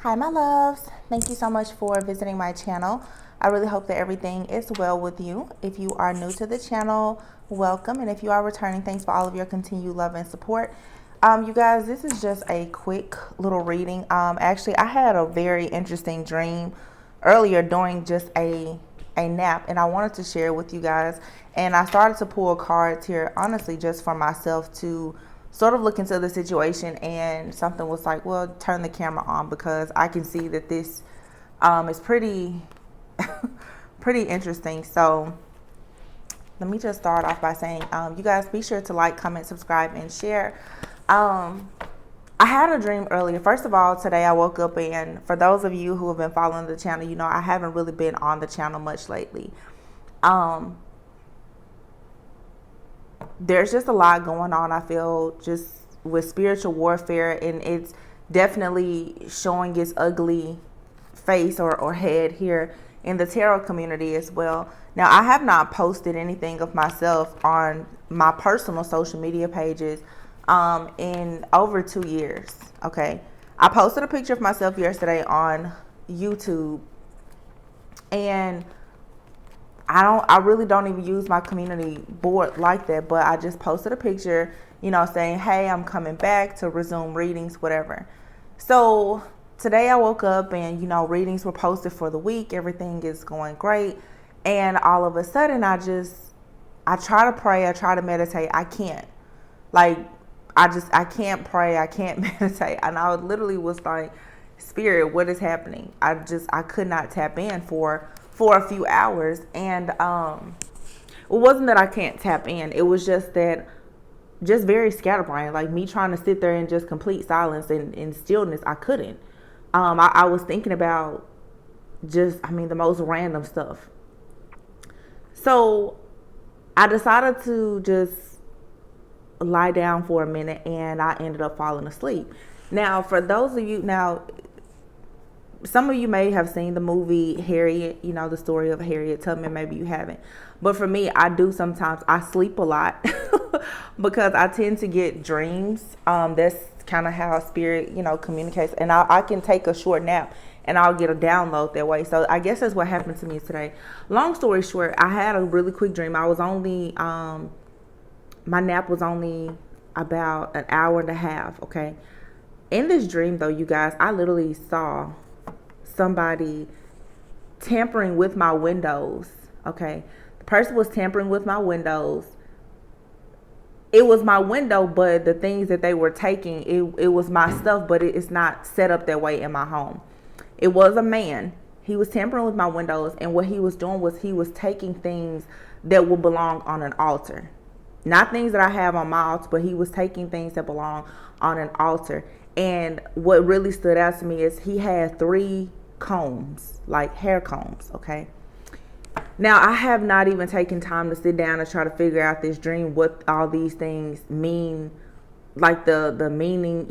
Hi my loves, thank you so much for visiting my channel. I really hope that everything is well with you. If you are new to the channel, welcome, and if you are returning, thanks for all of your continued love and support. You guys, this is just a quick little reading. Actually, I had a very interesting dream earlier during just a nap, and I wanted to share with you guys. And I started to pull cards here, honestly, just for myself to sort of look into the situation, and something was like, well, turn the camera on because I can see that this is pretty pretty interesting. So let me just start off by saying, you guys be sure to like, comment, subscribe, and share. I had a dream earlier. First of all, today I woke up, and for those of you who have been following the channel, you know I haven't really been on the channel much lately. There's just a lot going on, I feel, just with spiritual warfare, and it's definitely showing its ugly face or head here in the tarot community as well. Now, I have not posted anything of myself on my personal social media pages in over 2 years. Okay, I posted a picture of myself yesterday on YouTube, and I really don't even use my community board like that, but I just posted a picture, saying, hey, I'm coming back to resume readings, whatever. So today I woke up and, readings were posted for the week. Everything is going great. And all of a sudden I try to pray. I try to meditate. I can't. I can't pray. I can't meditate. And I literally was like, Spirit, what is happening? I could not tap in for a few hours. And it wasn't that I can't tap in. It was just that, just very scatterbrained, like me trying to sit there in just complete silence and stillness. I couldn't. I was thinking about the most random stuff. So I decided to just lie down for a minute, and I ended up falling asleep. Now, for those of you, some of you may have seen the movie Harriet, the story of Harriet Tubman. Maybe you haven't. But for me, I do sometimes. I sleep a lot because I tend to get dreams. That's kind of how spirit, communicates. And I can take a short nap and I'll get a download that way. So I guess that's what happened to me today. Long story short, I had a really quick dream. I was only, my nap was only about an hour and a half. Okay. In this dream, though, you guys, I literally saw somebody tampering with my windows. Okay, the person was tampering with my windows. It was my window, but the things that they were taking, it was my stuff, but it's not set up that way in my home. It was a man. He was tampering with my windows, and what he was doing was he was taking things that would belong on an altar. Not things that I have on my altar, but he was taking things that belong on an altar. And what really stood out to me is he had 3 combs, like hair combs. Okay, now I have not even taken time to sit down and try to figure out this dream, what all these things mean, like the meaning,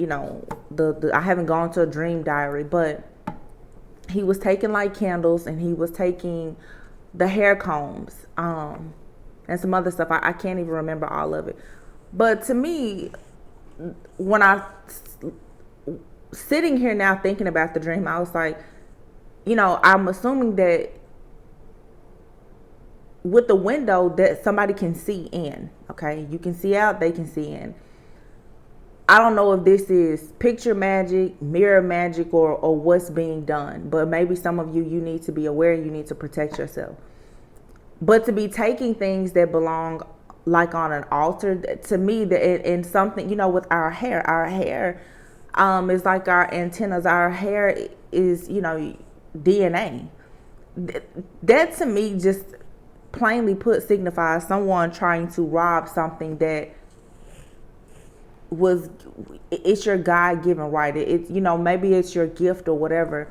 I haven't gone to a dream diary. But he was taking like candles, and he was taking the hair combs and some other stuff. I can't even remember all of it. But to me, when I sitting here now thinking about the dream, I was like, I'm assuming that with the window that somebody can see in. Okay, you can see out, they can see in. I don't know if this is picture magic, mirror magic, or what's being done, but maybe some of you need to be aware, you need to protect yourself. But to be taking things that belong like on an altar, to me, that in something, with our hair is like our antennas. Our hair is, DNA. That to me, just plainly put, signifies someone trying to rob something that it's your God-given right. It's, maybe it's your gift or whatever.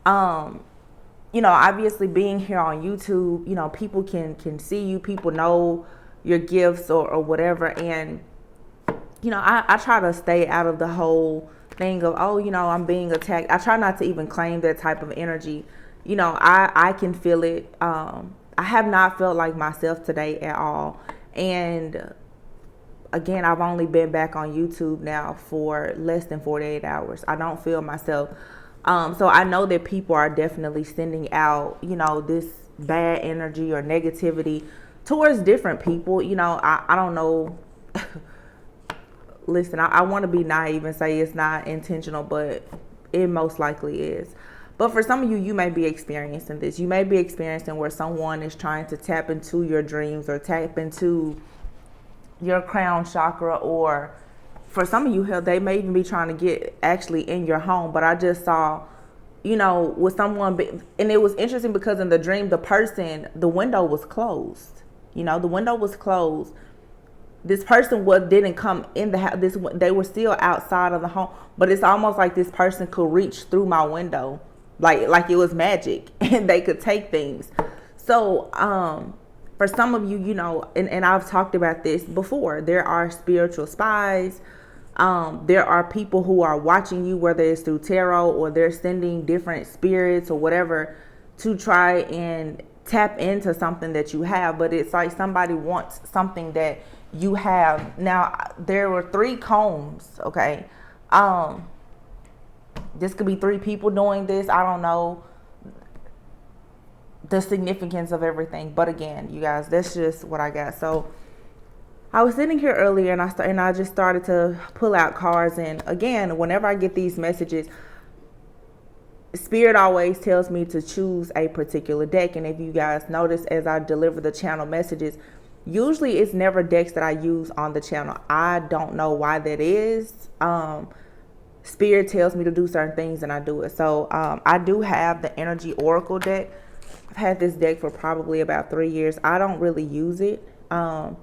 Obviously being here on YouTube, people can see you, people know your gifts or whatever. And, I try to stay out of the whole thing of, I'm being attacked. I try not to even claim that type of energy. I can feel it. I have not felt like myself today at all. And again, I've only been back on YouTube now for less than 48 hours. I don't feel myself. So I know that people are definitely sending out, this bad energy or negativity towards different people. I don't know. Listen, I want to be naive and say it's not intentional, but it most likely is. But for some of you, you may be experiencing this. You may be experiencing where someone is trying to tap into your dreams or tap into your crown chakra, or for some of you, hell, they may even be trying to get actually in your home. But I just saw, with someone, and it was interesting because in the dream, the window was closed. The window was closed. This person didn't come in the house. They were still outside of the home, but it's almost like this person could reach through my window, like it was magic, and they could take things. So, for some of you, and I've talked about this before, there are spiritual spies. There are people who are watching you, whether it's through tarot or they're sending different spirits or whatever to try and tap into something that you have. But it's like somebody wants something that you have. Now, there were 3 combs, okay? This could be 3 people doing this. I don't know the significance of everything. But again, you guys, that's just what I got. So I was sitting here earlier and I just started to pull out cards. And again, whenever I get these messages, Spirit always tells me to choose a particular deck. And if you guys notice, as I deliver the channel messages, usually it's never decks that I use on the channel. I don't know why that is. Spirit tells me to do certain things and I do it. So I do have the Energy Oracle deck. I've had this deck for probably about 3 years. I don't really use it. There's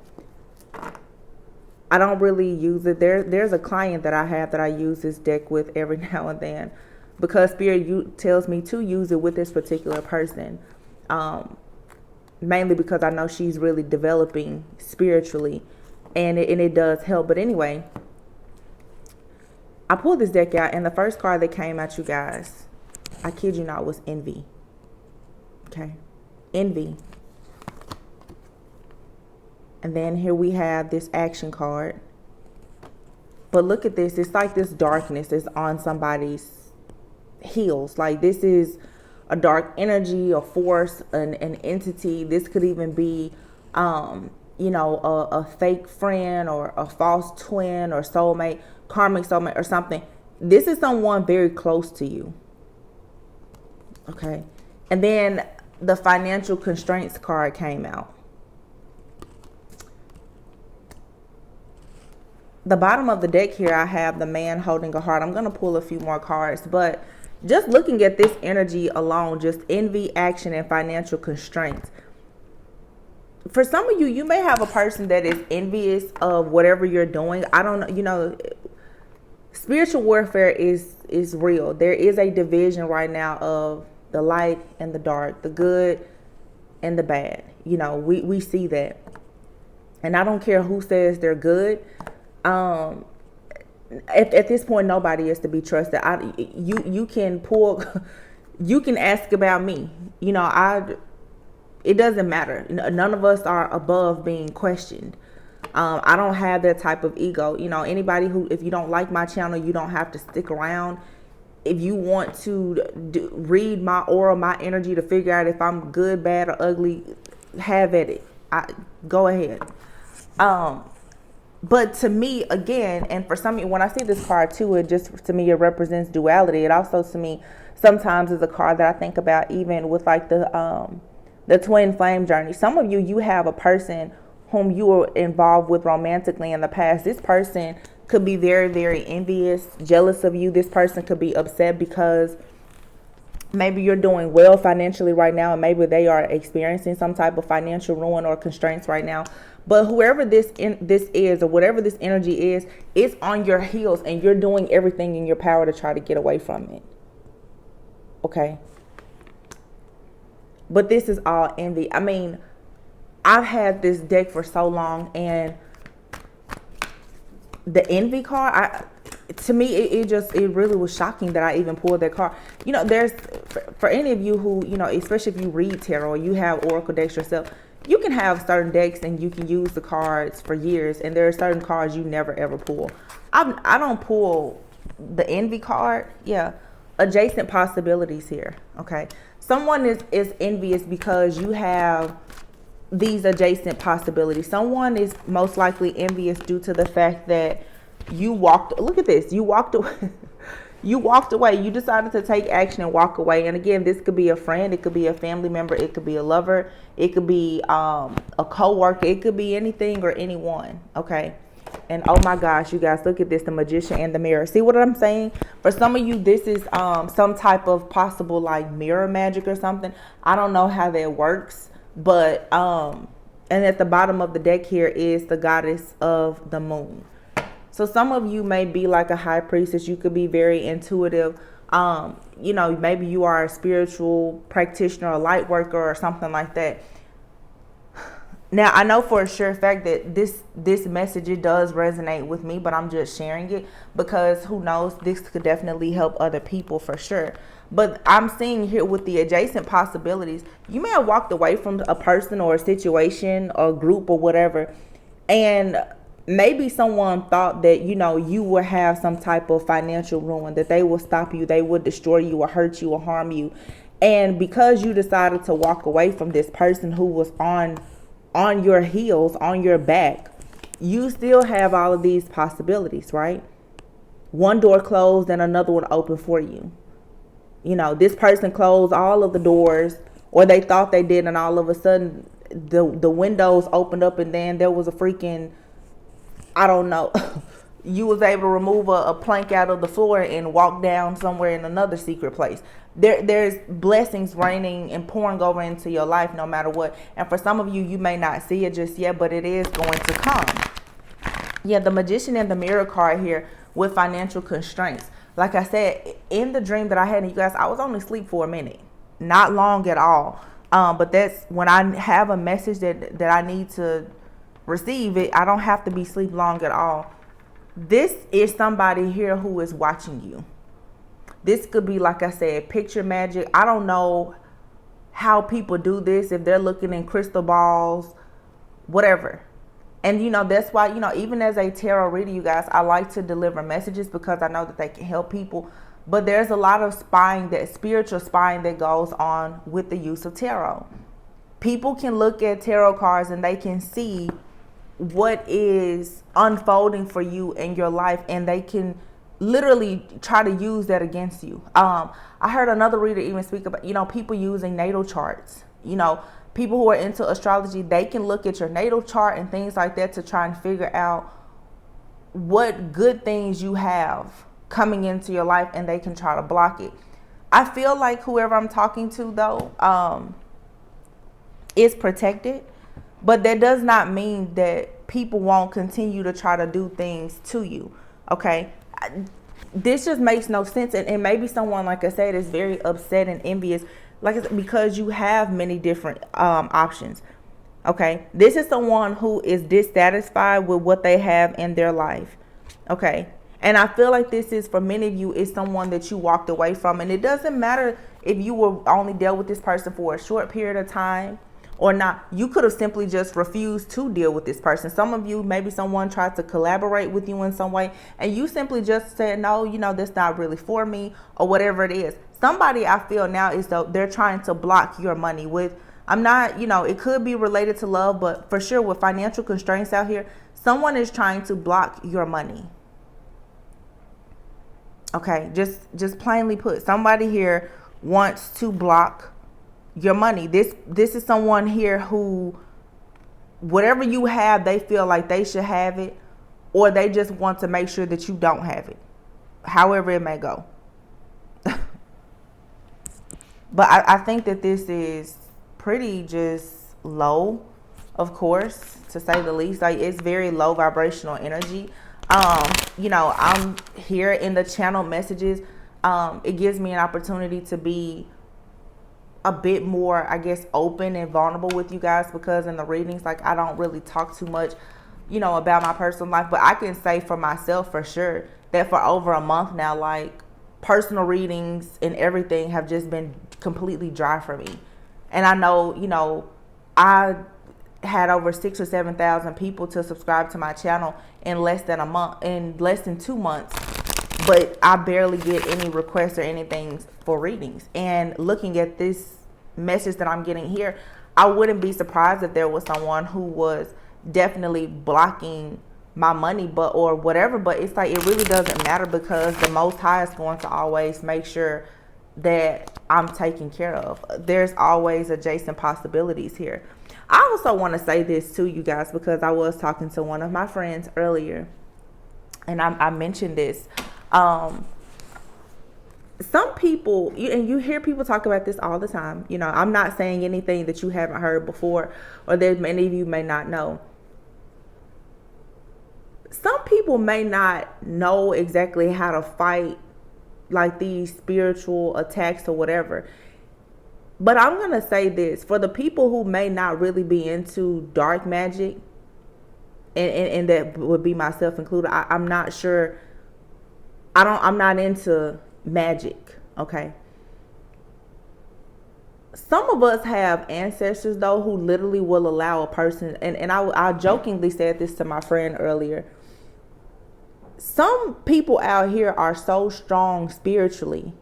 a client that I have that I use this deck with every now and then, because Spirit tells me to use it with this particular person. Mainly because I know she's really developing spiritually, and it does help. But anyway, I pulled this deck out, and the first card that came out, you guys, I kid you not, was envy. Okay, envy. And then here we have this action card. But look at this. It's like this darkness is on somebody's heels. Like this is a dark energy, a force, an entity. This could even be, a fake friend or a false twin or soulmate, karmic soulmate or something. This is someone very close to you. Okay. And then the financial constraints card came out. The bottom of the deck here, I have the man holding a heart. I'm going to pull a few more cards, but just looking at this energy alone, just envy, action, and financial constraints. For some of you, you may have a person that is envious of whatever you're doing. I don't know, spiritual warfare is real. There is a division right now of the light and the dark, the good and the bad. We see that. And I don't care who says they're good. At this point, nobody is to be trusted. You can ask about me. It doesn't matter. None of us are above being questioned. I don't have that type of ego. Anybody if you don't like my channel, you don't have to stick around. If you want to read my aura, my energy to figure out if I'm good, bad, or ugly, have at it. Go ahead. But to me, again, and for some of you, when I see this card too, it represents duality. It also, to me, sometimes is a card that I think about even with like the twin flame journey. Some of you have a person whom you were involved with romantically in the past. This person could be very, very envious, jealous of you. This person could be upset because maybe you're doing well financially right now, and maybe they are experiencing some type of financial ruin or constraints right now. But whoever this is, or whatever this energy is, it's on your heels, and you're doing everything in your power to try to get away from it. Okay? But this is all envy. I mean, I've had this deck for so long, and the envy card, to me, it really was shocking that I even pulled that card. There's, for any of you who, especially if you read tarot or you have oracle decks yourself, you can have certain decks and you can use the cards for years, and there are certain cards you never ever pull. I don't pull the envy card. Yeah. adjacent possibilities here. Okay, someone is envious because you have these adjacent possibilities. Someone is most likely envious due to the fact that you walked, look at this, you walked away. You walked away. You decided to take action and walk away. And again, this could be a friend, it could be a family member, it could be a lover, it could be a co-worker, it could be anything or anyone. Okay. And oh my gosh, you guys, look at this, the Magician and the Mirror. See what I'm saying? For some of you, this is some type of possible like mirror magic or something. I don't know how that works, but and at the bottom of the deck here is the goddess of the moon. So some of you may be like a high priestess. You could be very intuitive. You know, maybe you are a spiritual practitioner, a light worker or something like that. Now, I know for a sure fact that this message, it does resonate with me, but I'm just sharing it because who knows, this could definitely help other people for sure. But I'm seeing here with the adjacent possibilities, you may have walked away from a person or a situation or group or whatever, and maybe someone thought that, you know, you would have some type of financial ruin, that they will stop you, they would destroy you or hurt you or harm you. And because you decided to walk away from this person who was on your heels, on your back, you still have all of these possibilities, right? One door closed and another one open for you. You know, this person closed all of the doors, or they thought they did, and all of a sudden the windows opened up and then there was a freaking, I don't know, you was able to remove a plank out of the floor and walk down somewhere in another secret place. There's blessings raining and pouring over into your life no matter what. And for some of you, you may not see it just yet, but it is going to come. Yeah, the Magician and the Mirror card here with financial constraints. Like I said, in the dream that I had, and you guys, I was only asleep for a minute, not long at all. But that's when I have a message that I need to receive it. I don't have to be asleep long at all. This is somebody here who is watching you. This could be, like I said, picture magic. I don't know how people do this, if they're looking in crystal balls, whatever. And, you know, that's why, you know, even as a tarot reader, you guys, I like to deliver messages because I know that they can help people. But there's a lot of spying, that spiritual spying that goes on with the use of tarot. People can look at tarot cards and they can see what is unfolding for you in your life, and they can literally try to use that against you. I heard another reader even speak about, you know, people using natal charts. You know, people who are into astrology, they can look at your natal chart and things like that to try and figure out what good things you have coming into your life, and they can try to block it. I feel like whoever I'm talking to, though, is protected. But that does not mean that people won't continue to try to do things to you. Okay. This just makes no sense. And maybe someone, like I said, is very upset and envious, like I said, because you have many different options. Okay. This is someone who is dissatisfied with what they have in their life. Okay. And I feel like this is, for many of you, is someone that you walked away from. And it doesn't matter if you were only dealt with this person for a short period of time or not. You could have simply just refused to deal with this person. Some of you, maybe someone tried to collaborate with you in some way, and you simply just said, no, you know, that's not really for me, or whatever it is. Somebody, I feel now, is though they're trying to block your money with, I'm not, you know, it could be related to love, but for sure with financial constraints out here, someone is trying to block your money. Okay, just plainly put, somebody here wants to block your money. This is someone here who, whatever you have, they feel like they should have it, or they just want to make sure that you don't have it, however it may go. But I think that this is pretty just low, of course, to say the least. Like, it's very low vibrational energy. You know, I'm here in the channel messages. It gives me an opportunity to be a bit more, I guess, open and vulnerable with you guys, because in the readings, like, I don't really talk too much, you know, about my personal life. But I can say for myself for sure that for over a month now, like, personal readings and everything have just been completely dry for me. And I know, you know, I had over 6,000 or 7,000 people to subscribe to my channel in less than a month, in less than 2 months. but I barely get any requests or anything for readings. And looking at this message that I'm getting here, I wouldn't be surprised if there was someone who was definitely blocking my money, but or whatever. But it's like, it really doesn't matter, because the Most High is going to always make sure that I'm taken care of. There's always adjacent possibilities here. I also want to say this to you guys, because I was talking to one of my friends earlier, and I mentioned this. Some people, and you hear people talk about this all the time. You know, I'm not saying anything that you haven't heard before, or that many of you may not know. Some people may not know exactly how to fight like these spiritual attacks or whatever. But I'm going to say this, for the people who may not really be into dark magic, and that would be myself included. I'm not sure. I'm not into magic. Okay. Some of us have ancestors though, who literally will allow a person, and I jokingly said this to my friend earlier. Some people out here are so strong spiritually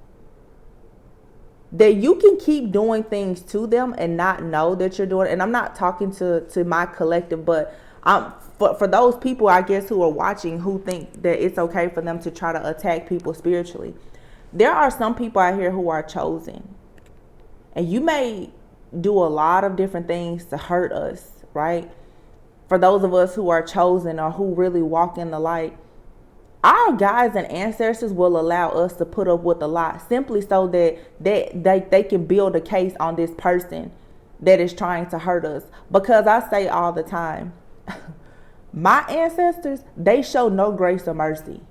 that you can keep doing things to them and not know that you're doing it. And I'm not talking to my collective, but for those people, I guess, who are watching, who think that it's okay for them to try to attack people spiritually. There are some people out here who are chosen. And you may do a lot of different things to hurt us, right? For those of us who are chosen or who really walk in the light, our guides and ancestors will allow us to put up with a lot, simply so that they can build a case on this person that is trying to hurt us. Because I say all the time, my ancestors, they show no grace or mercy.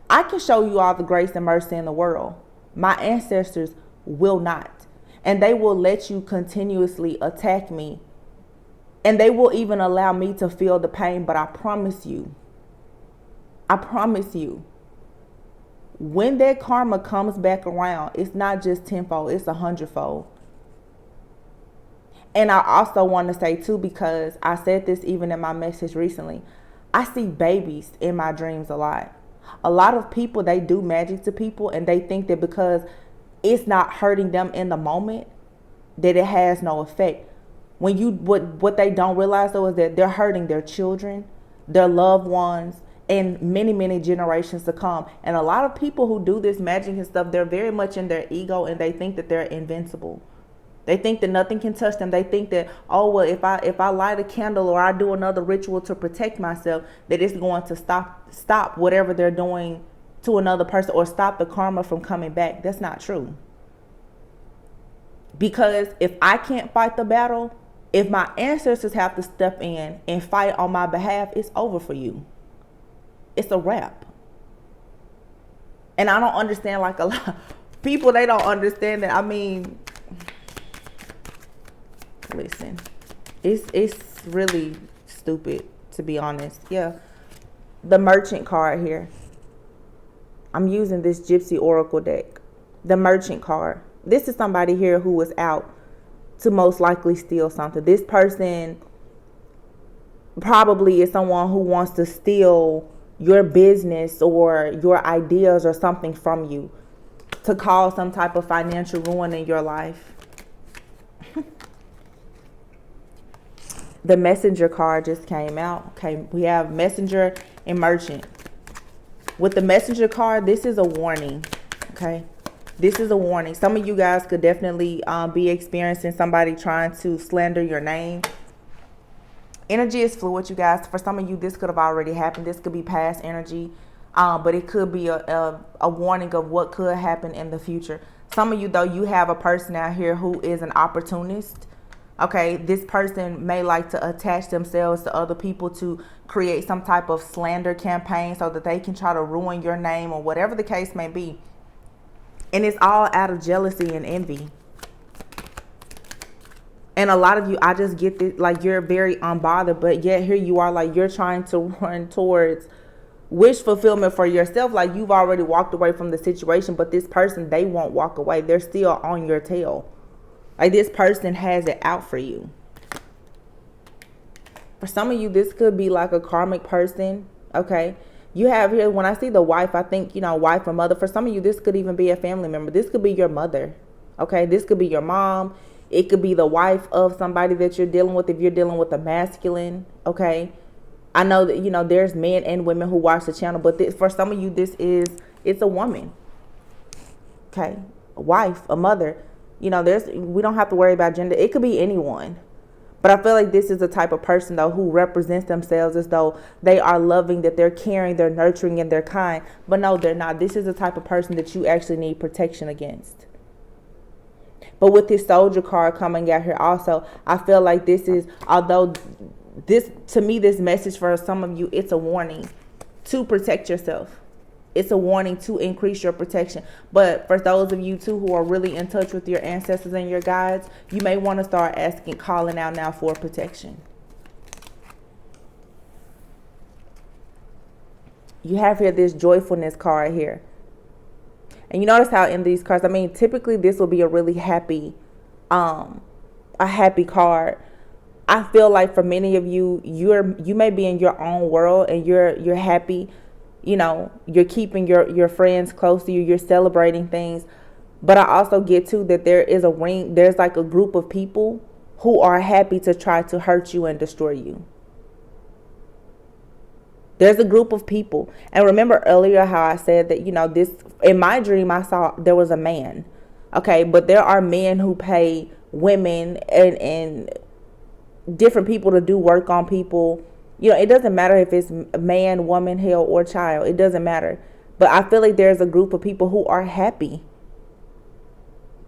I can show you all the grace and mercy in the world. My ancestors will not. And they will let you continuously attack me. And they will even allow me to feel the pain. But I promise you, when that karma comes back around, it's not just tenfold, it's 100-fold. And I also want to say too, because I said this even in my message recently, I see babies in my dreams a lot. A lot of people, they do magic to people, and they think that because it's not hurting them in the moment, that it has no effect. When what they don't realize though is that they're hurting their children, their loved ones, and many, many generations to come. And a lot of people who do this magic and stuff, they're very much in their ego, and they think that they're invincible. They think that nothing can touch them. They think that, oh, well, if I light a candle or I do another ritual to protect myself, that it's going to stop whatever they're doing to another person, or stop the karma from coming back. That's not true. Because if I can't fight the battle, if my ancestors have to step in and fight on my behalf, it's over for you. It's a wrap. And I don't understand, like, a lot of people, they don't understand that. I mean, listen, it's really stupid, to be honest. Yeah. The Merchant card here. I'm using this Gypsy Oracle deck. The Merchant card. This is somebody here who was out to most likely steal something. This person probably is someone who wants to steal your business or your ideas or something from you to cause some type of financial ruin in your life. The Messenger card just came out. Okay, we have Messenger and Merchant. With the Messenger card, this is a warning. Okay, this is a warning. Some of you guys could definitely be experiencing somebody trying to slander your name. Energy is fluid, you guys. For some of you, this could have already happened. This could be past energy, but it could be a warning of what could happen in the future. Some of you, though, you have a person out here who is an opportunist. Okay, this person may like to attach themselves to other people to create some type of slander campaign so that they can try to ruin your name or whatever the case may be. And it's all out of jealousy and envy. And a lot of you, I just get this, like, you're very unbothered, but yet here you are, like, you're trying to run towards wish fulfillment for yourself. Like, you've already walked away from the situation, but this person, they won't walk away. They're still on your tail. Like, this person has it out for you. For some of you, this could be like a karmic person, okay? You have here, when I see the wife, I think, wife or mother. For some of you, this could even be a family member. This could be your mother. Okay. This could be your mom. It could be the wife of somebody that you're dealing with if you're dealing with a masculine. Okay. I know that, there's men and women who watch the channel, but for some of you, it's a woman. Okay. A wife, a mother. We don't have to worry about gender. It could be anyone. But I feel like this is the type of person, though, who represents themselves as though they are loving, that they're caring, they're nurturing, and they're kind. But no, they're not. This is the type of person that you actually need protection against. But with this soldier card coming out here also, I feel like this is, although this, to me, this message for some of you, it's a warning to protect yourself. It's a warning to increase your protection. But for those of you too who are really in touch with your ancestors and your guides, you may want to start calling out now for protection. You have here this joyfulness card here. And you notice how in these cards, typically this will be a really happy, a happy card. I feel like for many of you, you may be in your own world and you're happy. You're keeping your friends close to you. You're celebrating things. But I also get to that there's like a group of people who are happy to try to hurt you and destroy you. There's a group of people. And remember earlier how I said that, this, in my dream, I saw there was a man. Okay. But there are men who pay women and different people to do work on people. It doesn't matter if it's man, woman, hell, or child. It doesn't matter. But I feel like there's a group of people who are happy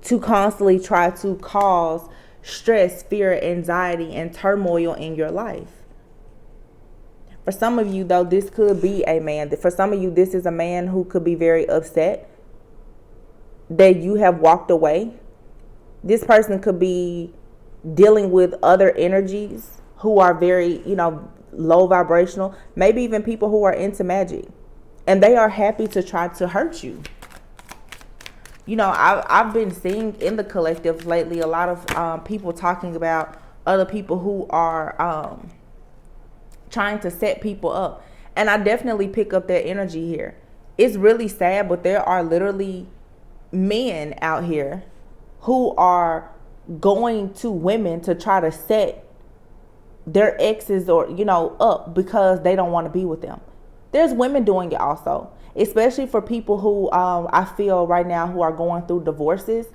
to constantly try to cause stress, fear, anxiety, and turmoil in your life. For some of you, though, this could be a man. For some of you, this is a man who could be very upset that you have walked away. This person could be dealing with other energies who are very, low vibrational, maybe even people who are into magic, and they are happy to try to hurt you. I've been seeing in the collective lately a lot of people talking about other people who are trying to set people up, and I definitely pick up that energy here. It's really sad, but there are literally men out here who are going to women to try to set their exes or up because they don't want to be with them. There's women doing it also, especially for people who I feel right now who are going through divorces.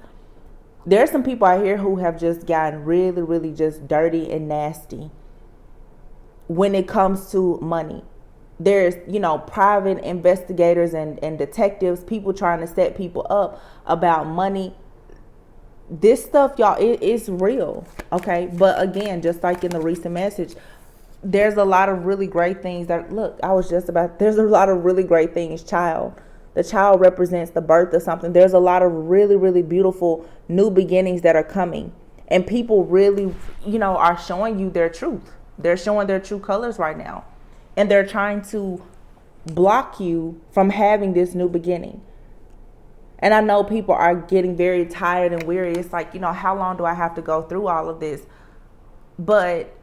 There's some people out here who have just gotten really, really just dirty and nasty when it comes to money. There's private investigators and detectives, people trying to set people up about money. This stuff, y'all, it's real. Okay. But again, just like in the recent message, there's a lot of really great things there's a lot of really great things. The child represents the birth of something. There's a lot of really, really beautiful new beginnings that are coming, and people really, are showing you their truth. They're showing their true colors right now, and they're trying to block you from having this new beginning. And I know people are getting very tired and weary. It's like, how long do I have to go through all of this? But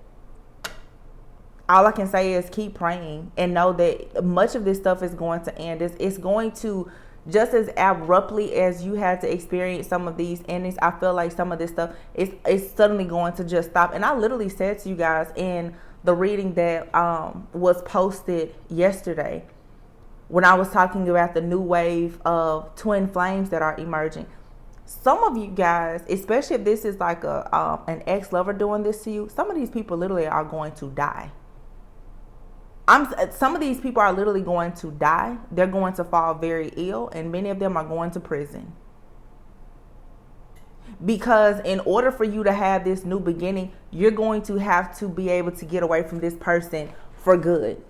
all I can say is keep praying and know that much of this stuff is going to end. It's going to, just as abruptly as you had to experience some of these endings, I feel like some of this stuff is suddenly going to just stop. And I literally said to you guys in the reading that was posted yesterday, when I was talking about the new wave of twin flames that are emerging, some of you guys, especially if this is like an ex-lover doing this to you, some of these people literally are going to die. Some of these people are literally going to die. They're going to fall very ill, and many of them are going to prison. Because in order for you to have this new beginning, you're going to have to be able to get away from this person for good.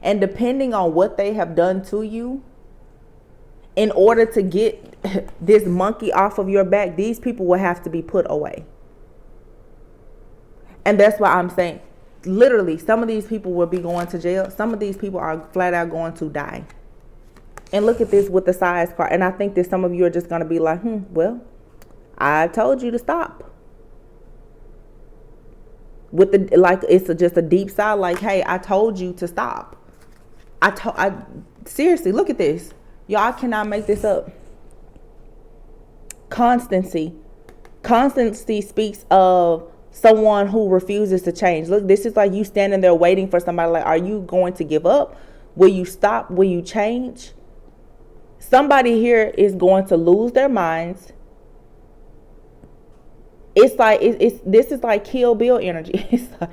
And depending on what they have done to you, in order to get this monkey off of your back, these people will have to be put away. And that's why I'm saying, literally, some of these people will be going to jail. Some of these people are flat out going to die. And look at this with the size card. And I think that some of you are just going to be like, well, I told you to stop. With the, like, it's just a deep sigh, like, hey, I told you to stop. I seriously, look at this. Y'all, I cannot make this up. Constancy. Constancy speaks of someone who refuses to change. Look, this is like you standing there waiting for somebody. Like, are you going to give up? Will you stop? Will you change? Somebody here is going to lose their minds. It's like this is like Kill Bill energy. It's like,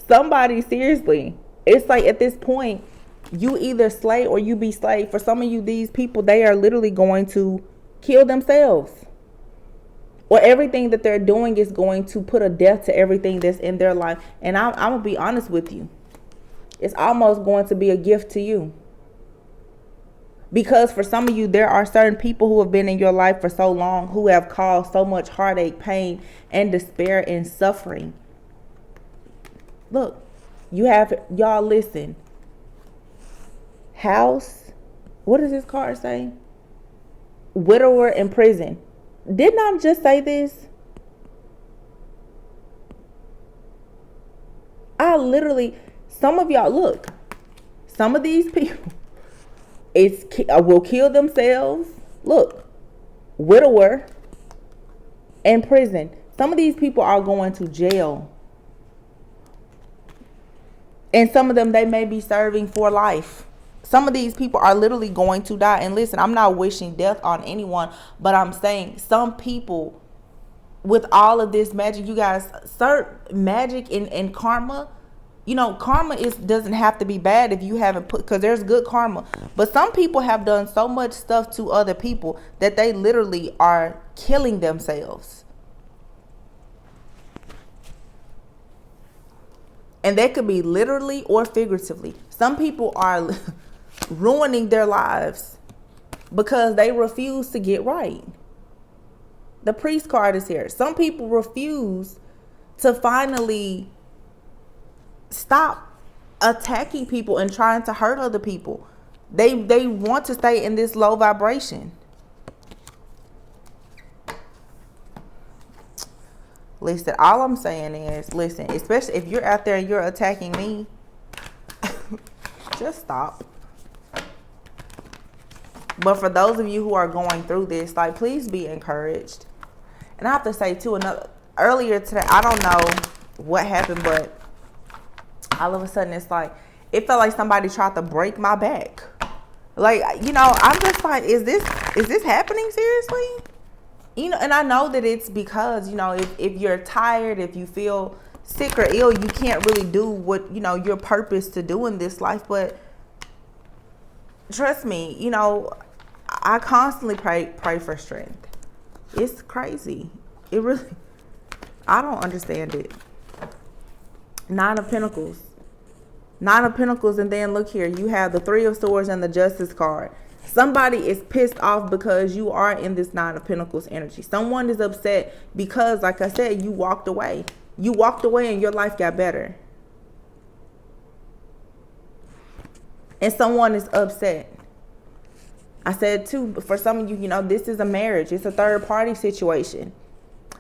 somebody, seriously, it's like at this point, you either slay or you be slayed. For some of you, these people, they are literally going to kill themselves. Or everything that they're doing is going to put a death to everything that's in their life. And I'm going to be honest with you. It's almost going to be a gift to you. Because for some of you, there are certain people who have been in your life for so long who have caused so much heartache, pain, and despair and suffering. Look, you have, y'all listen. House, what does this card say? Widower in prison. Didn't I just say this? I literally, some of y'all, look, some of these people will kill themselves. Look, widower in prison. Some of these people are going to jail. And some of them, they may be serving for life. Some of these people are literally going to die. And listen, I'm not wishing death on anyone, but I'm saying some people with all of this magic, you guys, magic and karma. You know, karma doesn't have to be bad if you haven't because there's good karma. But some people have done so much stuff to other people that they literally are killing themselves. And that could be literally or figuratively. Some people are ruining their lives because they refuse to get right. The priest card is here. Some people refuse to finally stop attacking people and trying to hurt other people. They want to stay in this low vibration. Listen, all I'm saying is, listen, especially if you're out there and you're attacking me, just stop. But for those of you who are going through this, like, please be encouraged. And I have to say too, earlier today, I don't know what happened, but all of a sudden it's like, it felt like somebody tried to break my back. Like, you know, I'm just like, is this happening seriously? You know, and I know that it's because, you know, if you're tired, if you feel sick or ill, you can't really do what, you know, your purpose to do in this life. But trust me, you know, I constantly pray for strength. It's crazy. It really, I don't understand it. Nine of Pentacles. Nine of Pentacles, and then look here. You have the Three of Swords and the Justice card. Somebody is pissed off because you are in this Nine of Pentacles energy. Someone is upset because, like I said, you walked away. You walked away and your life got better. And someone is upset. I said too, for some of you, you know, this is a marriage. It's a third party situation.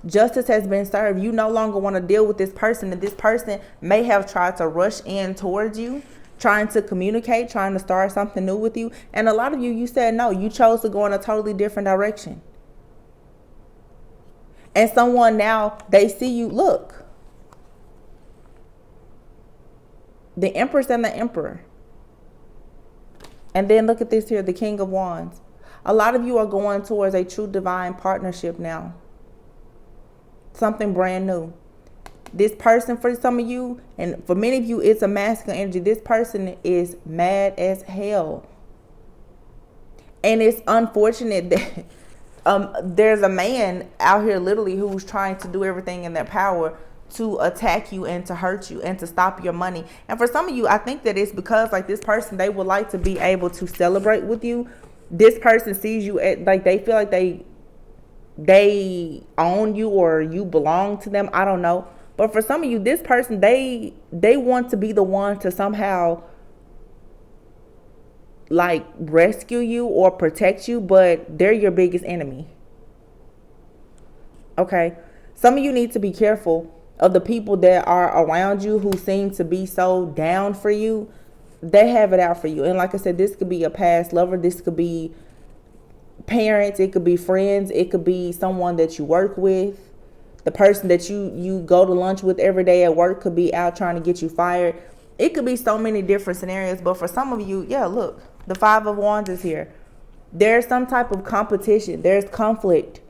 Justice has been served. You no longer want to deal with this person, and this person may have tried to rush in towards you, trying to communicate, trying to start something new with you. And a lot of you, you said no. You chose to go in a totally different direction. And someone now, they see you. Look, the Empress and the Emperor. And then look at this here, the King of Wands. A lot of you are going towards a true divine partnership now. Something brand new. This person, for some of you, and for many of you, it's a masculine energy. This person is mad as hell. And it's unfortunate that there's a man out here literally who's trying to do everything in their power to attack you and to hurt you and to stop your money. And for some of you, I think that it's because, like, this person, they would like to be able to celebrate with you. This person sees you at, like, they feel like they own you or you belong to them. I don't know. But for some of you, this person, they want to be the one to somehow, like, rescue you or protect you, but they're your biggest enemy. Okay? Some of you need to be careful of the people that are around you who seem to be so down for you. they have it out for you. And like I said, this could be a past lover. This could be parents. It could be friends. It could be someone that you work with. The person that you go to lunch with every day at work could be out trying to get you fired. It could be so many different scenarios. But for some of you, yeah, look, the 5 of Wands is here. There's some type of competition. There's conflict.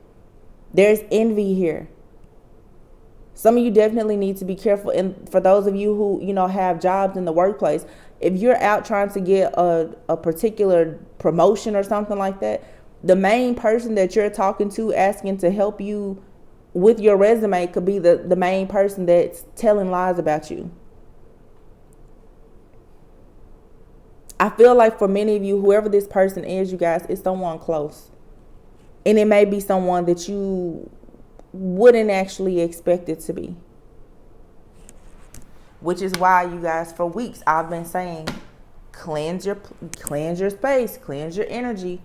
There's envy here. Some of you definitely need to be careful. And for those of you who, have jobs in the workplace, if you're out trying to get a particular promotion or something like that, the main person that you're talking to asking to help you with your resume could be the main person that's telling lies about you. I feel like for many of you, whoever this person is, you guys, it's someone close. And it may be someone that you wouldn't actually expect it to be. Which is why, you guys, for weeks I've been saying, cleanse your space, cleanse your energy.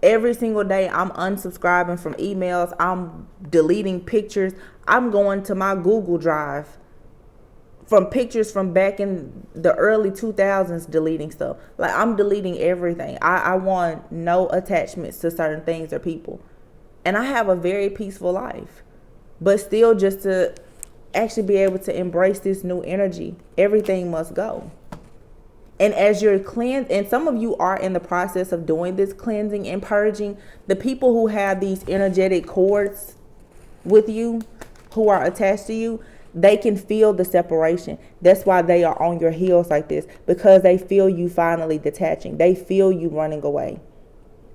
Every single day I'm unsubscribing from emails. I'm deleting pictures. I'm going to my Google Drive from pictures from back in the early 2000s, deleting stuff. Like, I'm deleting everything. I want no attachments to certain things or people. And I have a very peaceful life. But still, just to actually be able to embrace this new energy, everything must go. And as you're cleansed, and some of you are in the process of doing this cleansing and purging, the people who have these energetic cords with you, who are attached to you, they can feel the separation. That's why they are on your heels like this, because they feel you finally detaching. They feel you running away.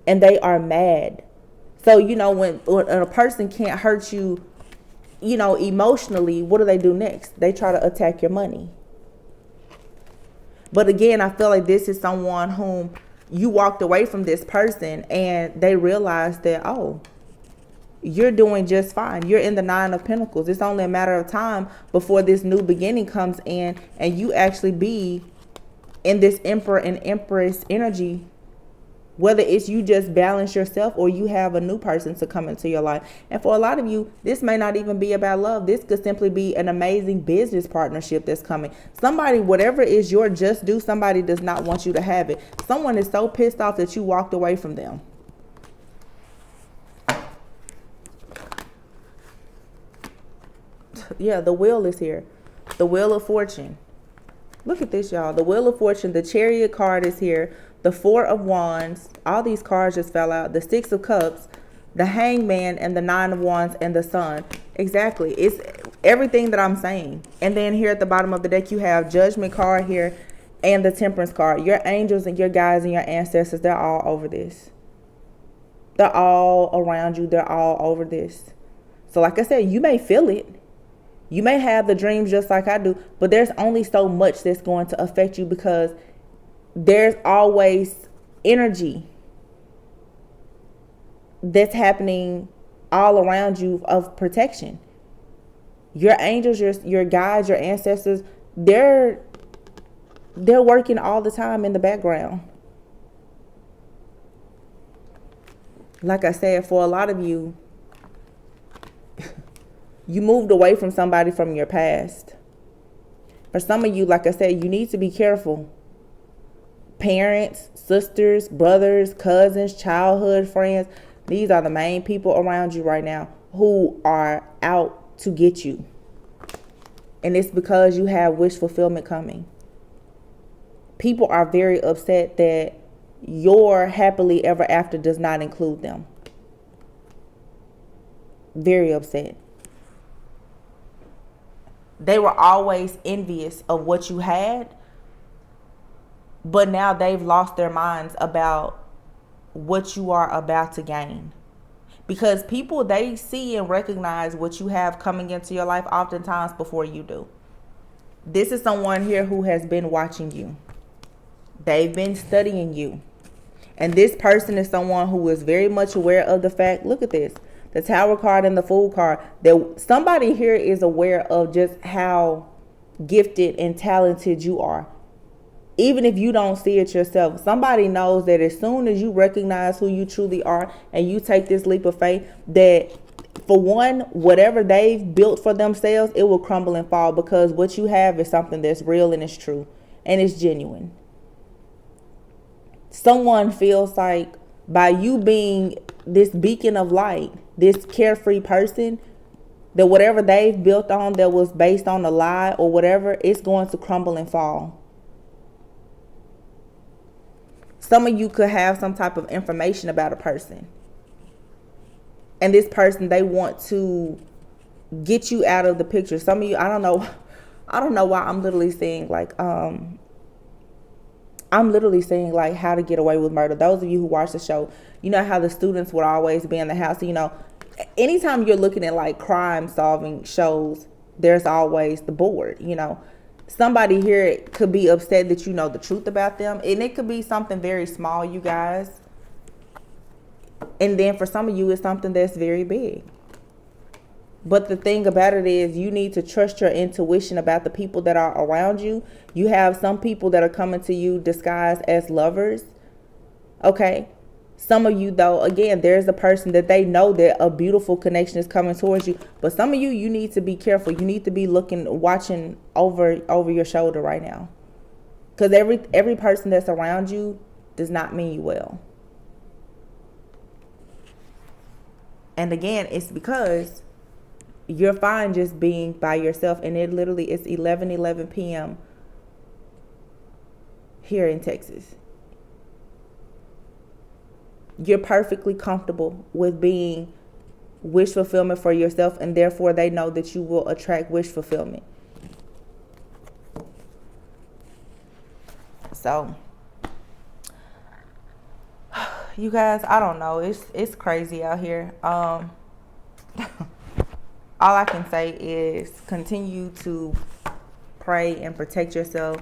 And they are mad. So, when a person can't hurt you, emotionally, what do next? They try to attack your money. But again, I feel like this is someone whom you walked away from this person and they realized that, oh, you're doing just fine. You're in the 9 of Pentacles. It's only a matter of time before this new beginning comes in and you actually be in this Emperor and Empress energy. Whether it's you just balance yourself or you have a new person to come into your life. And for a lot of you, this may not even be about love. This could simply be an amazing business partnership that's coming. Somebody, whatever is your just due, somebody does not want you to have it. Someone is so pissed off that you walked away from them. Yeah, the Wheel is here. The Wheel of Fortune. Look at this, y'all. The Wheel of Fortune, the Chariot card is here. The 4 of Wands, all these cards just fell out. The 6 of Cups, the Hangman, and the 9 of Wands, and the Sun. Exactly. It's everything that I'm saying. And then here at the bottom of the deck, you have Judgment card here and the Temperance card. Your angels and your guides and your ancestors, they're all over this. They're all around you. They're all over this. So like I said, you may feel it. You may have the dreams just like I do, but there's only so much that's going to affect you because there's always energy that's happening all around you of protection. Your angels, your guides, your ancestors, they're working all the time in the background. Like I said, for a lot of you, you moved away from somebody from your past. For some of you, like I said, you need to be careful. Parents, sisters, brothers, cousins, childhood friends. These are the main people around you right now who are out to get you. And it's because you have wish fulfillment coming. People are very upset that your happily ever after does not include them. Very upset. They were always envious of what you had. But now they've lost their minds about what you are about to gain. Because people, they see and recognize what you have coming into your life oftentimes before you do. This is someone here who has been watching you. They've been studying you. And this person is someone who is very much aware of the fact, look at this, the Tower card and the Fool card, that somebody here is aware of just how gifted and talented you are. Even if you don't see it yourself, somebody knows that as soon as you recognize who you truly are and you take this leap of faith, that for one, whatever they've built for themselves, it will crumble and fall, because what you have is something that's real and it's true and it's genuine. Someone feels like by you being this beacon of light, this carefree person, that whatever they've built on that was based on a lie or whatever, it's going to crumble and fall. Some of you could have some type of information about a person, and this person, they want to get you out of the picture. Some of you, I don't know why I'm literally saying like How to Get Away with Murder. Those of you who watch the show, you know how the students would always be in the house. You know, anytime you're looking at like crime solving shows, there's always the board. You know, somebody here could be upset that you know the truth about them, and it could be something very small, you guys. And then for some of you, it's something that's very big. But the thing about it is, you need to trust your intuition about the people that are around you. You have some people that are coming to you disguised as lovers. Okay. Some of you, though, again, there's a person that they know that a beautiful connection is coming towards you. But some of you, you need to be careful. You need to be watching over your shoulder right now. Because every person that's around you does not mean you well. And again, it's because you're fine just being by yourself. And it literally is 11 p.m. here in Texas. You're perfectly comfortable with being wish fulfillment for yourself, and therefore they know that you will attract wish fulfillment. So, you guys, I don't know. It's crazy out here. All I can say is continue to pray and protect yourself.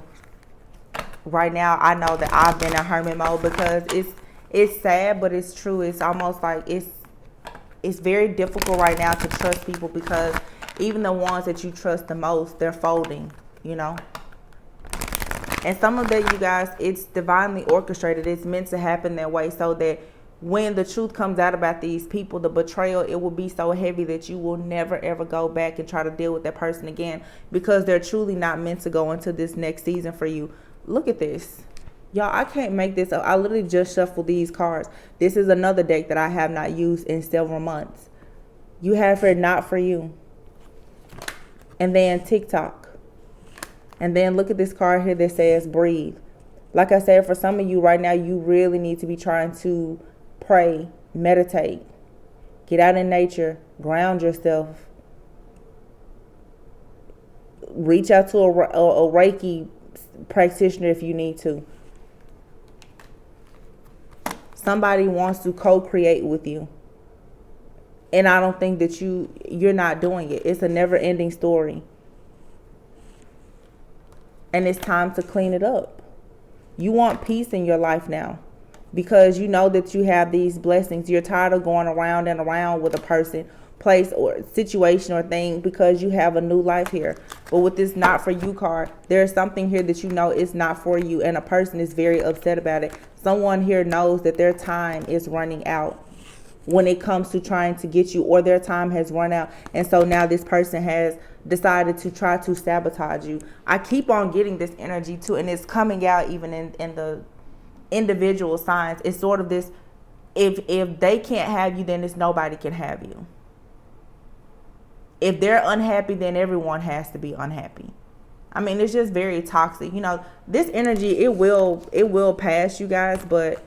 Right now, I know that I've been in hermit mode because it's sad, but it's true. It's almost like it's very difficult right now to trust people, because even the ones that you trust the most, they're folding, you know. And some of that, you guys, it's divinely orchestrated. It's meant to happen that way so that when the truth comes out about these people, the betrayal, it will be so heavy that you will never, ever go back and try to deal with that person again, because they're truly not meant to go into this next season for you. Look at this. Y'all, I can't make this up. I literally just shuffled these cards. This is another deck that I have not used in several months. You have for not for you. And then TikTok. And then look at this card here that says breathe. Like I said, for some of you right now, you really need to be trying to pray, meditate, get out in nature, ground yourself, reach out to a Reiki practitioner if you need to. Somebody wants to co-create with you, and I don't think that you're not doing it. It's a never-ending story, and it's time to clean it up. You want peace in your life now, because you know that you have these blessings. You're tired of going around and around with a person, place, or situation or thing, because you have a new life here. But with this not for you card, there's something here that you know is not for you, and a person is very upset about it. Someone here knows that their time is running out when it comes to trying to get you, or their time has run out, and so now this person has decided to try to sabotage you. I keep on getting this energy too, and it's coming out even in the individual signs. It's sort of this, if they can't have you, then it's nobody can have you. If they're unhappy, then everyone has to be unhappy. I mean, it's just very toxic. You know, this energy, it will pass, you guys, but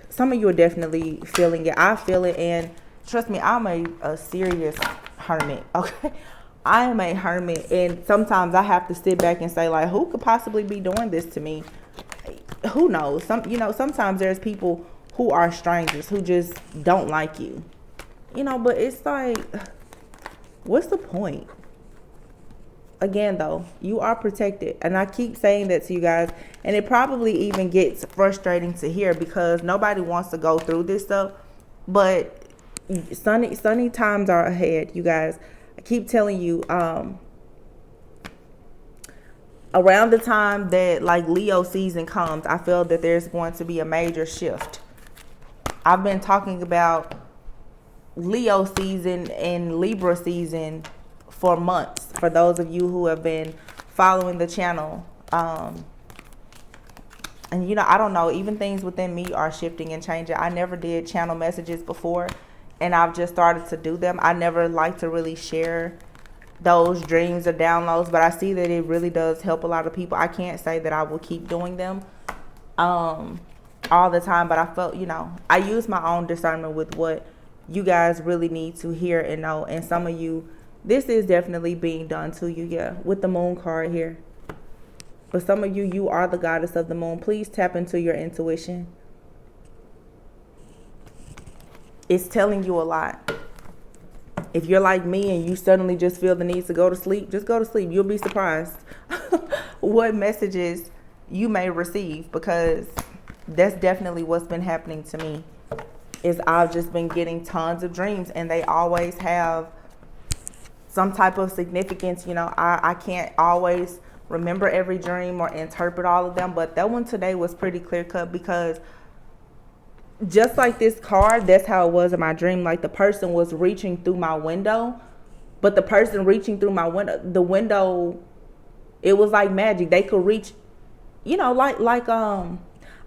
some of you are definitely feeling it. I feel it, and trust me, I'm a serious hermit, okay? I am a hermit, and sometimes I have to sit back and say, like, who could possibly be doing this to me? Who knows? Sometimes there's people who are strangers who just don't like you. You know, but it's like, what's the point? Again, though, you are protected. And I keep saying that to you guys. And it probably even gets frustrating to hear, because nobody wants to go through this stuff. But sunny times are ahead, you guys. I keep telling you, around the time that like Leo season comes, I feel that there's going to be a major shift. I've been talking about Leo season and Libra season for months. For those of you who have been following the channel, And, you know, I don't know, even things within me are shifting and changing. I never did channel messages before, and I've just started to do them. I never like to really share those dreams or downloads, but I see that it really does help a lot of people. I can't say that I will keep doing them all the time, but I felt, you know, I use my own discernment with what you guys really need to hear and know. And some of you, this is definitely being done to you, yeah, with the moon card here. But some of you, you are the goddess of the moon. Please tap into your intuition. It's telling you a lot. If you're like me and you suddenly just feel the need to go to sleep, just go to sleep. You'll be surprised what messages you may receive, because that's definitely what's been happening to me. Is I've just been getting tons of dreams, and they always have some type of significance. You know, I can't always remember every dream or interpret all of them, but that one today was pretty clear cut, because just like this card, that's how it was in my dream. Like, the person was reaching through my window, but the person reaching through my window, the window, it was like magic. They could reach, you know, like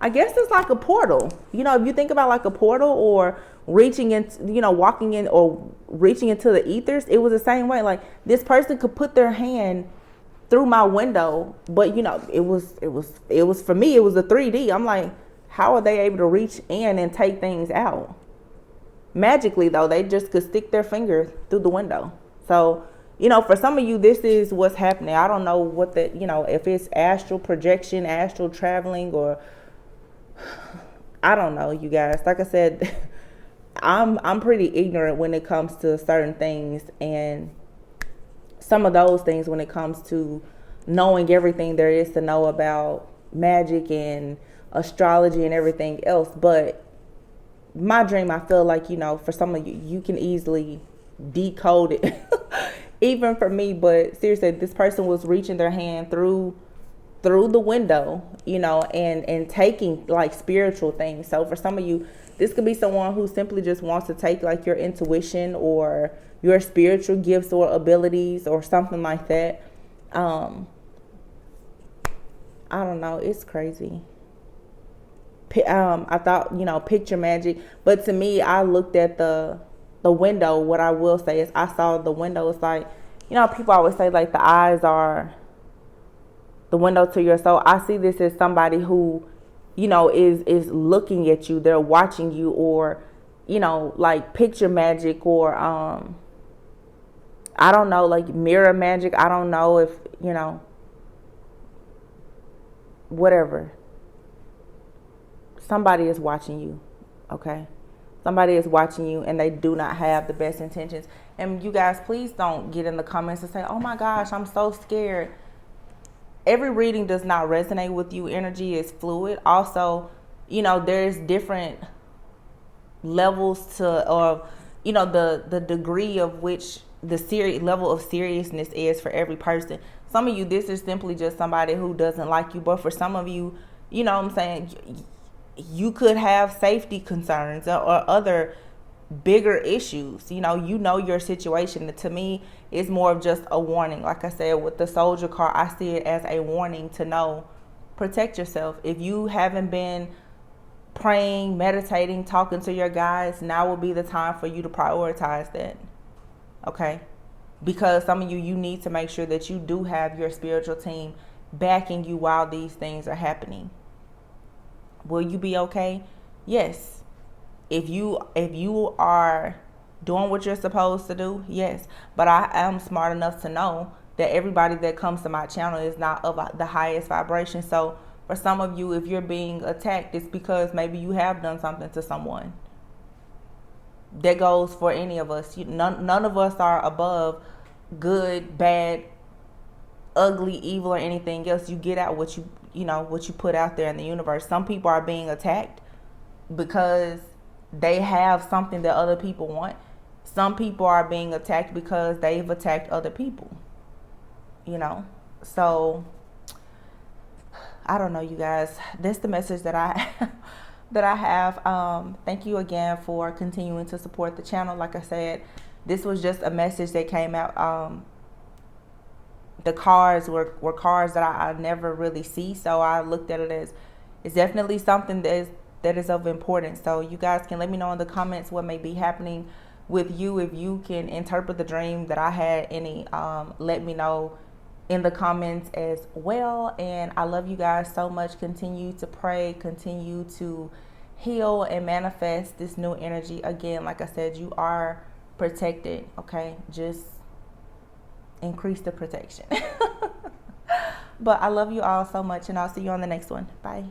I guess it's like a portal. You know, if you think about like a portal, or reaching in, you know, walking in or reaching into the ethers, it was the same way. Like, this person could put their hand through my window, but you know, it was for me, it was a 3D. I'm like, how are they able to reach in and take things out? Magically, though, they just could stick their finger through the window. So, you know, for some of you, this is what's happening. I don't know what the, you know, if it's astral projection, astral traveling, or I don't know, you guys. Like I said, I'm pretty ignorant when it comes to certain things, and some of those things when it comes to knowing everything there is to know about magic and astrology and everything else. But my dream, I feel like, you know, for some of you, you can easily decode it. Even for me. But seriously, this person was reaching their hand through the window, you know, and taking like spiritual things. So for some of you, this could be someone who simply just wants to take like your intuition or your spiritual gifts or abilities or something like that. I don't know. It's crazy. I thought, you know, picture magic, but to me, I looked at the window. What I will say is I saw the window. It's like, you know, people always say like the eyes are the window to your soul. I see this as somebody who, you know, is looking at you. They're watching you, or, you know, like picture magic, or I don't know, like mirror magic. I don't know if, you know, whatever. Somebody is watching you, okay? Somebody is watching you, and they do not have the best intentions. And you guys, please don't get in the comments and say, oh my gosh, I'm so scared. Every reading does not resonate with you. Energy is fluid. Also, you know, there's different levels to, or, you know, the degree of which the level of seriousness is for every person. Some of you, this is simply just somebody who doesn't like you. But for some of you, you know what I'm saying, you could have safety concerns or other bigger issues. You know your situation. And to me, it's more of just a warning. Like I said, with the Soldier card, I see it as a warning to know, protect yourself. If you haven't been praying, meditating, talking to your guides, now will be the time for you to prioritize that. Okay? Because some of you need to make sure that you do have your spiritual team backing you while these things are happening. Will you be okay? Yes. If you are doing what you're supposed to do, yes. But I am smart enough to know that everybody that comes to my channel is not of the highest vibration. So for some of you, if you're being attacked, it's because maybe you have done something to someone. That goes for any of us. None of us are above good, bad, ugly, evil, or anything else. You get out what you put out there in the universe. Some people are being attacked because they have something that other people want. Some people are being attacked because they've attacked other people. You know, so I don't know, you guys. That's the message that I have. Thank you again for continuing to support the channel. Like I said, this was just a message that came out. The cards were cards that I never really see, so I looked at it as, it's definitely something that is of importance. So you guys can let me know in the comments what may be happening with you. If you can interpret the dream that I had, any let me know in the comments as well. And I love you guys so much. Continue to pray, continue to heal and manifest this new energy. Again, like I said, you are protected. Okay, just increase the protection. But I love you all so much, and I'll see you on the next one. Bye.